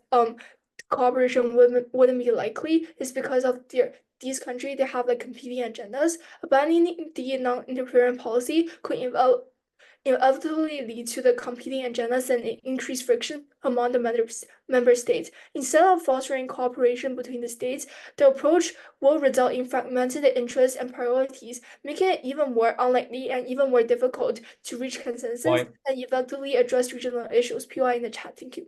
cooperation wouldn't be likely is because of these countries, they have like competing agendas. Abandoning the non-interference policy could inevitably lead to the competing agendas and increased friction among the member states. Instead of fostering cooperation between the states, the approach will result in fragmented interests and priorities, making it even more unlikely and even more difficult to reach consensus and effectively address regional issues. POI in the chat, thank you.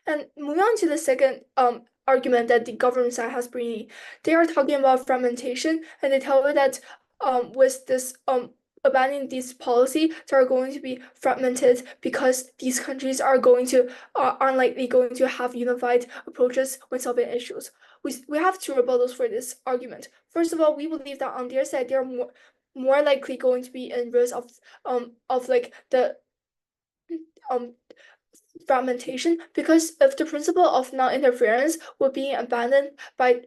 And moving on to the second argument that the government side has bringing, they are talking about fragmentation, and they tell me that with this abandoning this policy, they are going to be fragmented because these countries are unlikely going to have unified approaches when solving issues. We have two rebuttals for this argument. First of all, we believe that on their side, they are more likely going to be in risk of like the fragmentation, because if the principle of non-interference were being abandoned by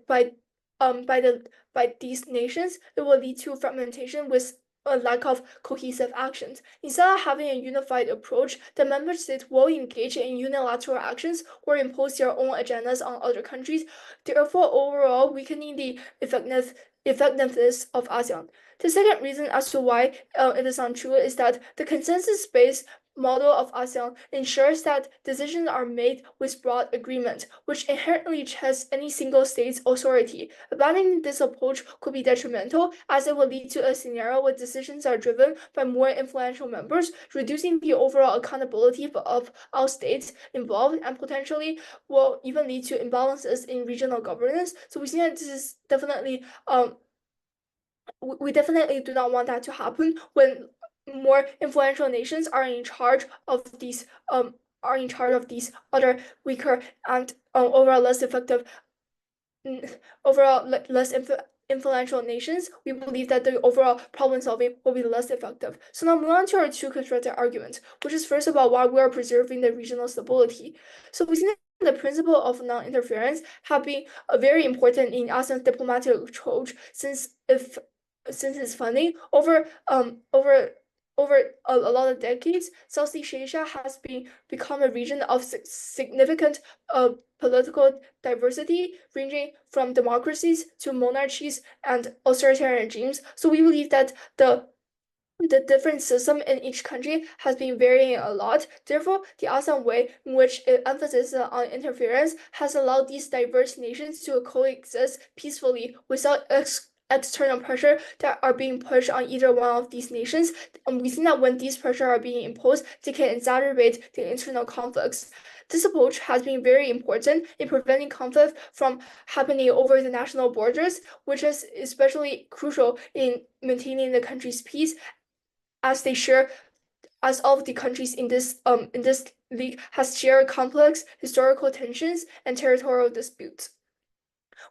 these nations, it will lead to fragmentation with a lack of cohesive actions. Instead of having a unified approach, the member states will engage in unilateral actions or impose their own agendas on other countries, therefore overall weakening the effectiveness of ASEAN. The second reason as to why it is untrue is that the consensus-based model of ASEAN ensures that decisions are made with broad agreement, which inherently checks any single state's authority. Abandoning this approach could be detrimental, as it will lead to a scenario where decisions are driven by more influential members, reducing the overall accountability of all states involved, and potentially will even lead to imbalances in regional governance. So we see that this is definitely we definitely do not want that to happen when more influential nations are in charge of these other weaker and overall less effective influential nations. We believe that the overall problem solving will be less effective. So now move on to our two constructed arguments, which is first about why we are preserving the regional stability. So we see that the principle of non-interference have been very important in ASEAN's diplomatic approach since its funding over a lot of decades. Southeast Asia has become a region of significant political diversity, ranging from democracies to monarchies and authoritarian regimes. So we believe that the different system in each country has been varying a lot. Therefore, the ASEAN way, in which it emphasizes on interference, has allowed these diverse nations to coexist peacefully without external pressure that are being pushed on either one of these nations. And we think that when these pressure are being imposed, they can exacerbate the internal conflicts. This approach has been very important in preventing conflict from happening over the national borders, which is especially crucial in maintaining the country's peace, as all of the countries in this league has shared complex historical tensions and territorial disputes.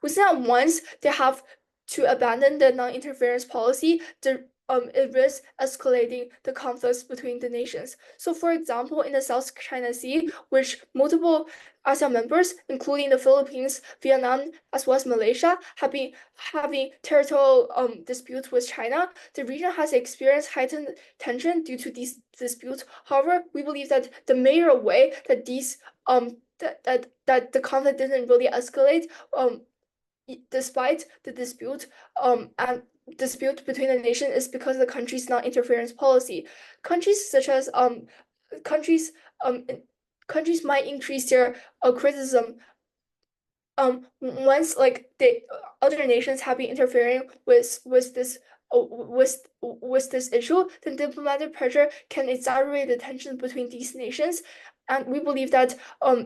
We see that once they have to abandon the non-interference policy, it risks escalating the conflicts between the nations. So, for example, in the South China Sea, which multiple ASEAN members, including the Philippines, Vietnam, as well as Malaysia, have been having territorial disputes with China, the region has experienced heightened tension due to these disputes. However, we believe that the major way that these that the conflict didn't really escalate despite the dispute and dispute between the nation is because of the country's non-interference policy. Countries such as countries might increase their criticism once like the other nations have been interfering with this issue, then diplomatic pressure can exacerbate the tension between these nations. And we believe that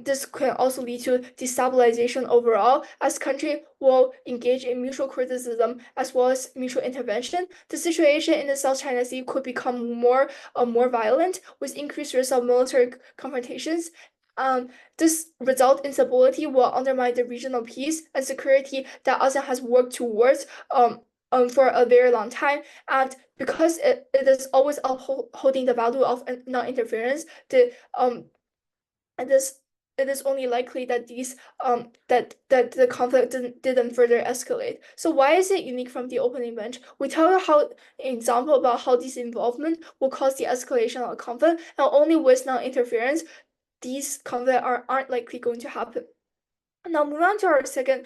this can also lead to destabilization overall, as country will engage in mutual criticism as well as mutual intervention. The situation in the South China Sea could become more violent, with increased risk of military confrontations. This result in stability will undermine the regional peace and security that ASEAN has worked towards for a very long time. And because it is always upholding the value of non-interference, it is only likely that these that the conflict didn't further escalate. So why is it unique from the opening bench? We tell you an example about how this involvement will cause the escalation of conflict, and only with non-interference, these conflicts aren't likely going to happen. Now, move on to our second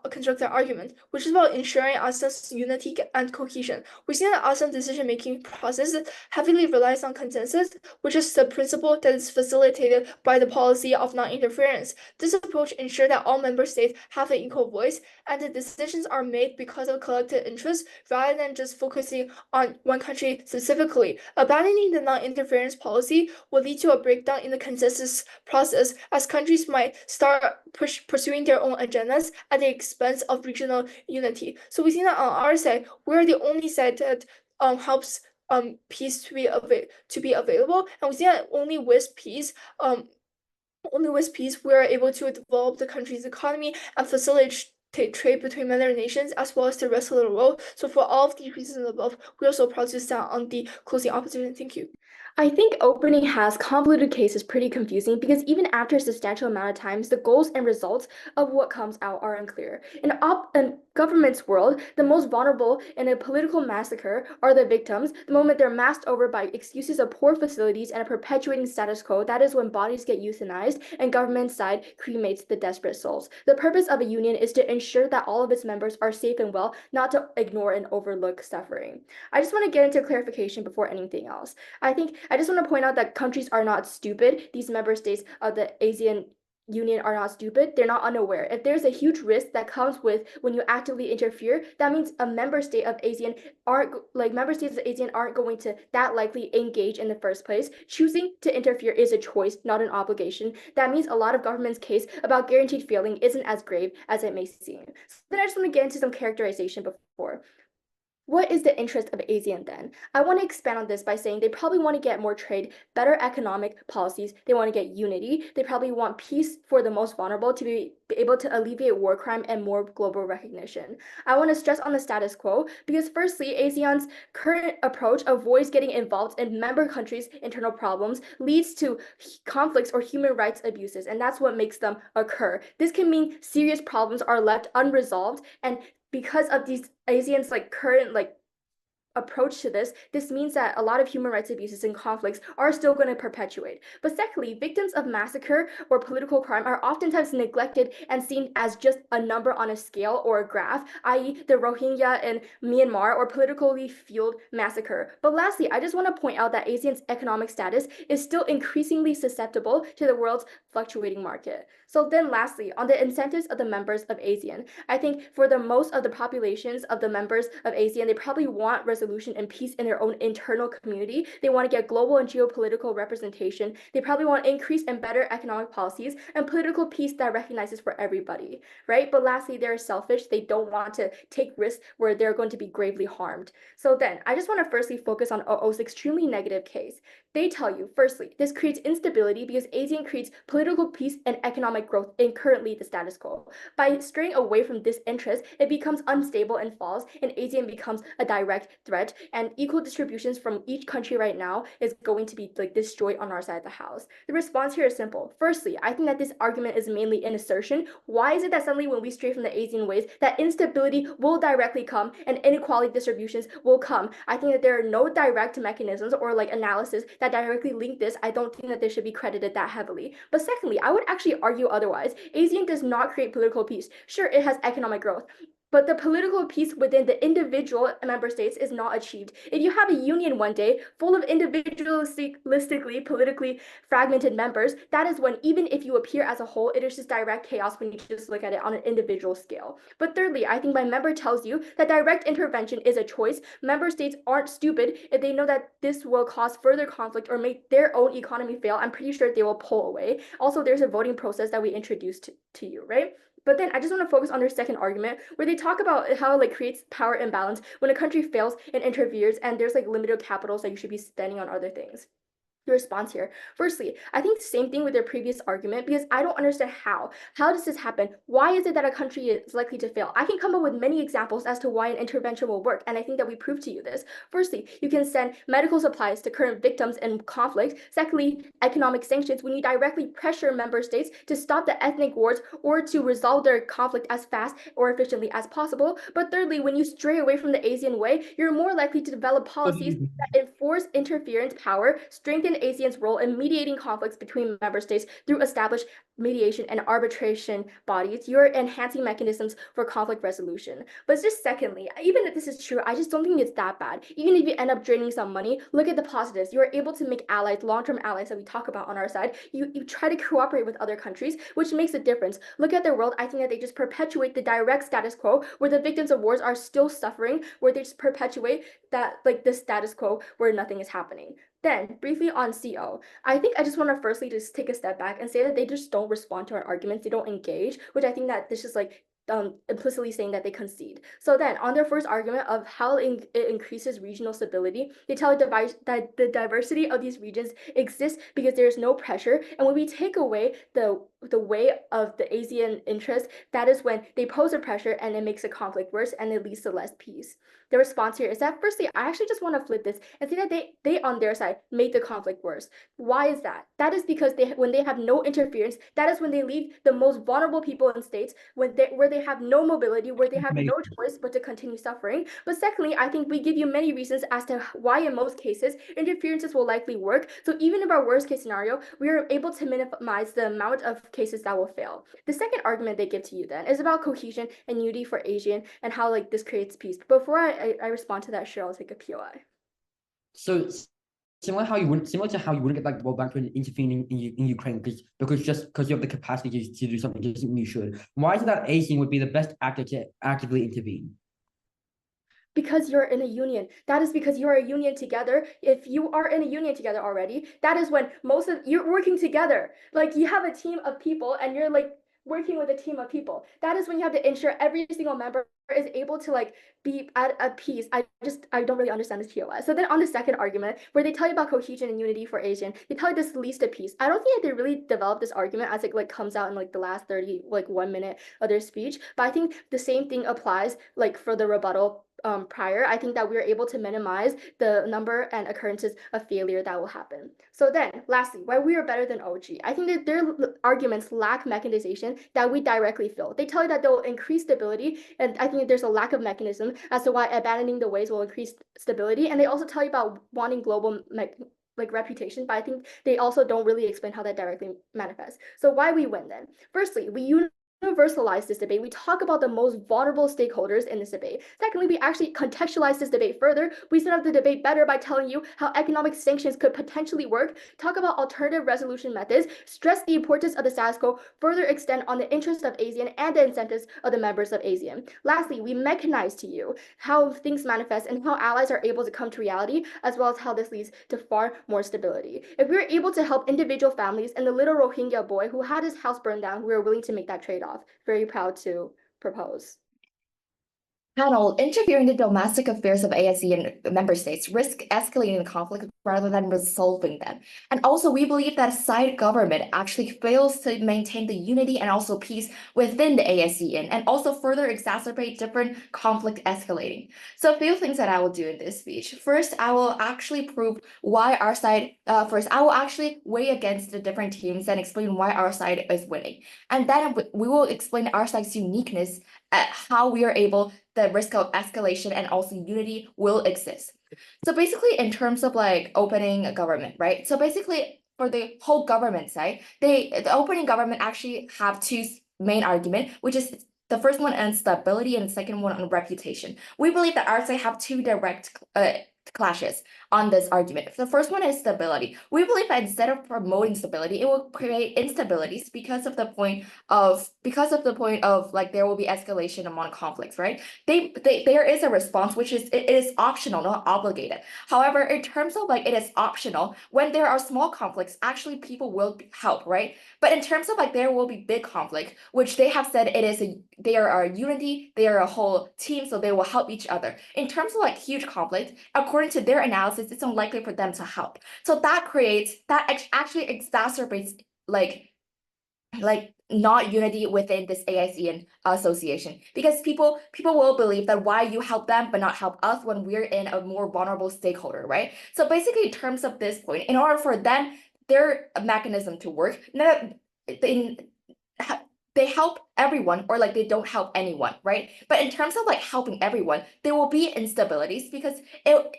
constructed argument, which is about ensuring ASEAN's unity and cohesion. We see that ASEAN decision-making process heavily relies on consensus, which is the principle that is facilitated by the policy of non-interference. This approach ensures that all member states have an equal voice, and the decisions are made because of collective interest, rather than just focusing on one country specifically. Abandoning the non-interference policy will lead to a breakdown in the consensus process, as countries might start pursuing their own agendas at the expense of regional unity. So we see that on our side, we're the only side that helps peace to be available, and we see that only with peace we are able to develop the country's economy and facilitate trade between member nations as well as the rest of the world. So for all of these reasons above, we are so proud to stand on the closing opposition. Thank you. I think opening has convoluted cases pretty confusing because even after a substantial amount of times, the goals and results of what comes out are unclear. In a government's world, the most vulnerable in a political massacre are the victims. The moment they're masked over by excuses of poor facilities and a perpetuating status quo, that is when bodies get euthanized and government side cremates the desperate souls. The purpose of a union is to ensure that all of its members are safe and well, not to ignore and overlook suffering. I just want to get into clarification before anything else. I just want to point out that countries are not stupid. These member states of the ASEAN Union are not stupid. They're not unaware. If there's a huge risk that comes with when you actively interfere, that means a member state of ASEAN member states of ASEAN aren't going to that likely engage in the first place. Choosing to interfere is a choice, not an obligation. That means a lot of government's case about guaranteed failing isn't as grave as it may seem. So then I just want to get into some characterization before. What is the interest of ASEAN then? I want to expand on this by saying they probably want to get more trade, better economic policies. They want to get unity. They probably want peace for the most vulnerable to be able to alleviate war crime and more global recognition. I want to stress on the status quo because firstly, ASEAN's current approach avoids getting involved in member countries' internal problems, leads to conflicts or human rights abuses, and that's what makes them occur. This can mean serious problems are left unresolved, and because of these ASEAN's current approach to this means that a lot of human rights abuses and conflicts are still going to perpetuate. But secondly, victims of massacre or political crime are oftentimes neglected and seen as just a number on a scale or a graph, i.e. the Rohingya in Myanmar or politically fueled massacre. But lastly, I just want to point out that ASEAN's economic status is still increasingly susceptible to the world's fluctuating market. So then lastly, on the incentives of the members of ASEAN, I think for the most of the populations of the members of ASEAN, they probably want resolution and peace in their own internal community. They want to get global and geopolitical representation. They probably want increased and better economic policies and political peace that recognizes for everybody, right? But lastly, they're selfish. They don't want to take risks where they're going to be gravely harmed. So then I just want to firstly focus on OO's extremely negative case. They tell you, firstly, this creates instability because ASEAN creates political peace and economic growth in currently the status quo. By straying away from this interest, it becomes unstable and falls, and ASEAN becomes a direct threat, and equal distributions from each country right now is going to be destroyed on our side of the house. The response here is simple. Firstly, I think that this argument is mainly an assertion. Why is it that suddenly when we stray from the ASEAN ways, that instability will directly come and inequality distributions will come? I think that there are no direct mechanisms or analysis that directly link this. I don't think that they should be credited that heavily. But secondly, I would actually argue otherwise. ASEAN does not create political peace. Sure, it has economic growth, but the political peace within the individual member states is not achieved. If you have a union one day full of individualistically, politically fragmented members, that is when, even if you appear as a whole, it is just direct chaos when you just look at it on an individual scale. But thirdly, I think my member tells you that direct intervention is a choice. Member states aren't stupid. If they know that this will cause further conflict or make their own economy fail, I'm pretty sure they will pull away. Also, there's a voting process that we introduced to you, right? But then I just want to focus on their second argument, where they talk about how it creates power imbalance when a country fails and interferes, and there's limited capitals that you should be spending on other things. The response here. Firstly, I think the same thing with their previous argument because I don't understand how. How does this happen? Why is it that a country is likely to fail? I can come up with many examples as to why an intervention will work, and I think that we proved to you this. Firstly, you can send medical supplies to current victims in conflict. Secondly, economic sanctions when you directly pressure member states to stop the ethnic wars or to resolve their conflict as fast or efficiently as possible. But thirdly, when you stray away from the ASEAN way, you're more likely to develop policies that enforce interference power, strengthen ASEAN's role in mediating conflicts between member states through established mediation and arbitration bodies. You're enhancing mechanisms for conflict resolution. But just secondly, even if this is true, I just don't think it's that bad. Even if you end up draining some money, look at the positives. You're able to make allies, long-term allies that we talk about on our side. You try to cooperate with other countries, which makes a difference. Look at their world. I think that they just perpetuate the direct status quo where the victims of wars are still suffering, where they just perpetuate that the status quo where nothing is happening. Then, briefly on CO, I think I just want to firstly just take a step back and say that they just don't respond to our arguments. They don't engage, which I think that this is implicitly saying that they concede. So then, on their first argument of how it increases regional stability, they tell that the diversity of these regions exists because there is no pressure. And when we take away the the way of the ASEAN interest, that is when they pose a pressure and it makes the conflict worse and it leads to less peace. The response here is that firstly, I actually just want to flip this and say that they on their side made the conflict worse. Why is that? That is because when they have no interference, that is when they leave the most vulnerable people in states where they have no mobility, where they have no choice but to continue suffering. But secondly, I think we give you many reasons as to why in most cases interferences will likely work. So even in our worst case scenario, we are able to minimize the amount of cases that will fail. The second argument they give to you then is about cohesion and unity for ASEAN and how like this creates peace. But before I respond to that, sure, I'll take a POI. So similar to how you wouldn't get like the World Bank to intervene in Ukraine because you have the capacity to do something doesn't mean you should. Why is it that ASEAN would be the best actor to actively intervene? Because you're in a union. That is because you are a union together. If you are in a union together already, that is when you're working together. Like you have a team of people and you're like working with a team of people. That is when you have to ensure every single member is able to like be at peace. I don't really understand this POS. So then on the second argument, where they tell you about cohesion and unity for ASEAN, they tell you this leads to peace. I don't think that they really developed this argument as it like comes out in like the last 1 minute of their speech. But I think the same thing applies like for the rebuttal prior. I think that we are able to minimize the number and occurrences of failure that will happen. So then, lastly, why we are better than OG. I think that their arguments lack mechanization that we directly feel. They tell you that they'll increase stability, and I think there's a lack of mechanism as to why abandoning the ways will increase stability. And they also tell you about wanting global reputation, but I think they also don't really explain how that directly manifests. So why we win then? Firstly, we universalize this debate. We talk about the most vulnerable stakeholders in this debate. Secondly, we actually contextualize this debate further. We set up the debate better by telling you how economic sanctions could potentially work, talk about alternative resolution methods, stress the importance of the status quo, further extend on the interests of ASEAN and the incentives of the members of ASEAN. Lastly, we mechanize to you how things manifest and how allies are able to come to reality, as well as how this leads to far more stability. If we're able to help individual families and the little Rohingya boy who had his house burned down, we are willing to make that trade-off. Very proud to propose. Panel, interfering in the domestic affairs of ASEAN member states risk escalating the conflict rather than resolving them. And also, we believe that a side government actually fails to maintain the unity and also peace within the ASEAN and also further exacerbate different conflict escalating. So a few things that I will do in this speech. First, I will actually prove why our side, I will actually weigh against the different teams and explain why our side is winning. And then we will explain our side's uniqueness at how we are able, the risk of escalation and also unity will exist. So basically in terms of like opening a government, right? So basically for the whole government side, the opening government actually have two main argument, which is the first one on stability and the second one on reputation. We believe that our side have two direct clashes on this argument. The first one is stability. We believe that instead of promoting stability, it will create instabilities because of the point of like there will be escalation among conflicts, right? There is a response which is it is optional, not obligated. However, in terms of like it is optional, when there are small conflicts, actually people will help, right? But in terms of like there will be big conflict, which they have said they are a unity, they are a whole team, so they will help each other. In terms of like huge conflict, according to their analysis, it's unlikely for them to help. So that actually exacerbates like not unity within this ASEAN association, because people will believe that why you help them but not help us when we're in a more vulnerable stakeholder, right? So basically in terms of this point, in order for them, their mechanism to work, they help everyone or like they don't help anyone, right? But in terms of like helping everyone, there will be instabilities because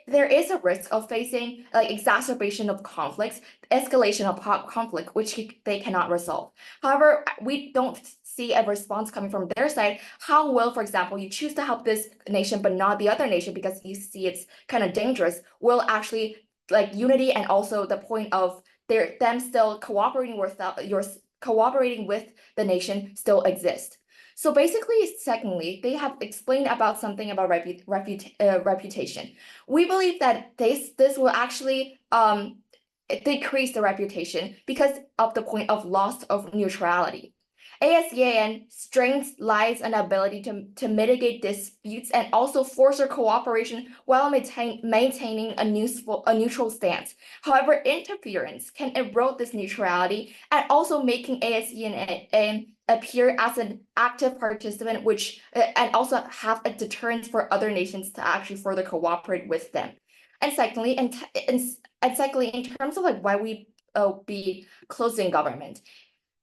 there is a risk of facing like exacerbation of conflicts, escalation of conflict, which they cannot resolve. However, we don't see a response coming from their side. How will, for example, you choose to help this nation but not the other nation because you see it's kind of dangerous, will actually like unity and also the point of them still cooperating with the nation still exist. So basically, secondly, they have explained about something about reputation. We believe that this will actually decrease the reputation because of the point of loss of neutrality. ASEAN strength lies in the ability to mitigate disputes and also foster cooperation while maintaining a neutral stance. However, interference can erode this neutrality and also making ASEAN appear as an active participant, which and also have a deterrence for other nations to actually further cooperate with them. And secondly, in terms of like why we be closing government,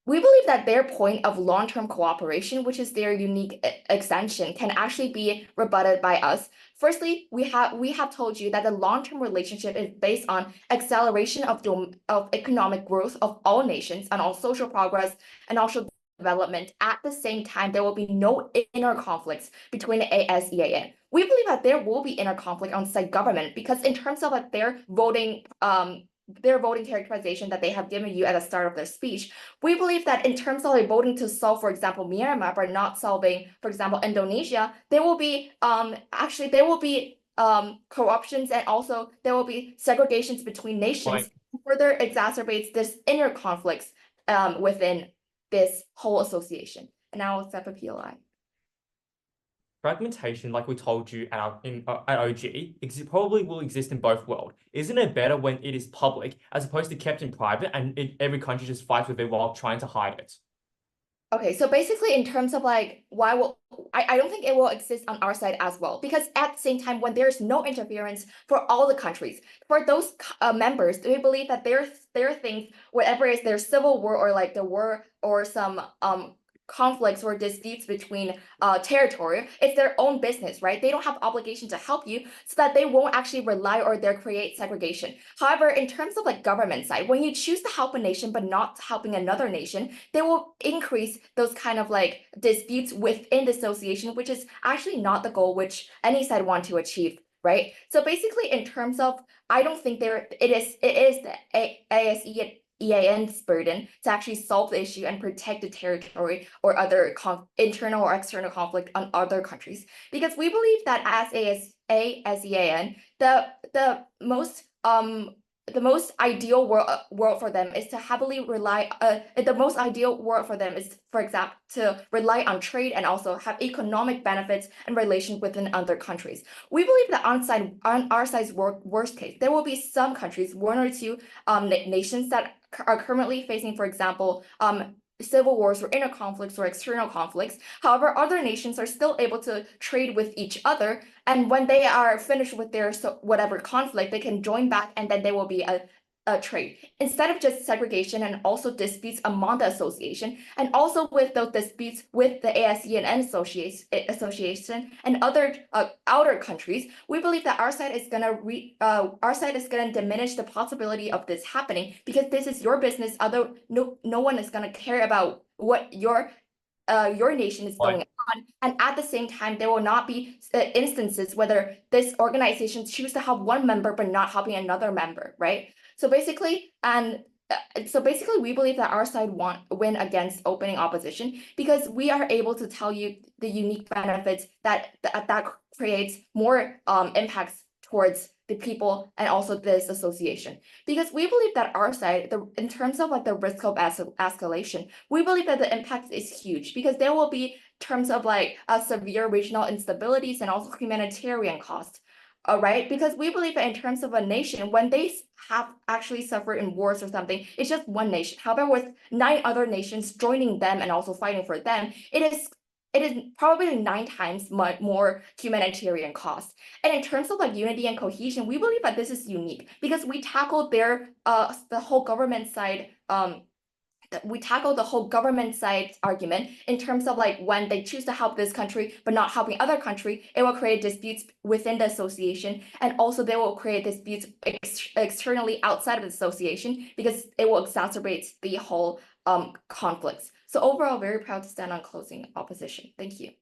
we believe that their point of long-term cooperation, which is their unique extension, can actually be rebutted by us. Firstly, we have told you that the long-term relationship is based on acceleration of economic growth of all nations and all social progress and also development. At the same time, there will be no inner conflicts between the ASEAN. We believe that there will be inner conflict on site government because in terms of like their voting characterization that they have given you at the start of their speech, we believe that in terms of like voting to solve, for example, Myanmar, but not solving, for example, Indonesia, there will be corruptions and also there will be segregations between nations, further exacerbates this inner conflicts within this whole association. And now it's up for PLI. Fragmentation, like we told you at OG, probably will exist in both worlds. Isn't it better when it is public as opposed to kept in private and every country just fights with it while trying to hide it? Okay, so basically in terms of like I don't think it will exist on our side as well, because at the same time when there's no interference for all the countries, for those members, we believe that their things, whatever is their civil war or like the war or some conflicts or disputes between territory, it's their own business, right? They don't have obligation to help you, so that they won't actually rely or they create segregation. However, in terms of like government side, when you choose to help a nation but not helping another nation, they will increase those kind of like disputes within the association, which is actually not the goal which any side want to achieve, right? So basically, in terms of, I don't think it is the ASEAN's burden to actually solve the issue and protect the territory or other internal or external conflict on other countries, because we believe that as ASEAN, the most ideal world for them is to heavily rely. The most ideal world for them is, for example, to rely on trade and also have economic benefits and relations within other countries. We believe that on our side's worst case, there will be some countries, one or two nations that are currently facing, for example, civil wars or inner conflicts or external conflicts. However, other nations are still able to trade with each other, and when they are finished with their whatever conflict, they can join back, and then there will be a trade, instead of just segregation and also disputes among the association, and also with those disputes with the ASEAN association and other outer countries. We believe that our side is gonna diminish the possibility of this happening, because this is your business. Although no one is gonna care about what your nation is going on, and at the same time there will not be instances whether this organization choose to help one member but not helping another member, right? So basically, we believe that our side win against opening opposition, because we are able to tell you the unique benefits that creates more impacts towards the people and also this association. Because we believe that our side, in terms of like the risk of escalation, we believe that the impact is huge, because there will be terms of like severe regional instabilities and also humanitarian costs. Right? Because we believe that in terms of a nation, when they have actually suffered in wars or something, it's just one nation. However, with 9 other nations joining them and also fighting for them, it is probably 9 times more humanitarian cost. And in terms of like unity and cohesion, we believe that this is unique, because we tackled the whole government side argument in terms of like when they choose to help this country but not helping other country, it will create disputes within the association, and also they will create disputes externally outside of the association, because it will exacerbate the whole conflicts. So overall, very proud to stand on closing opposition. Thank you.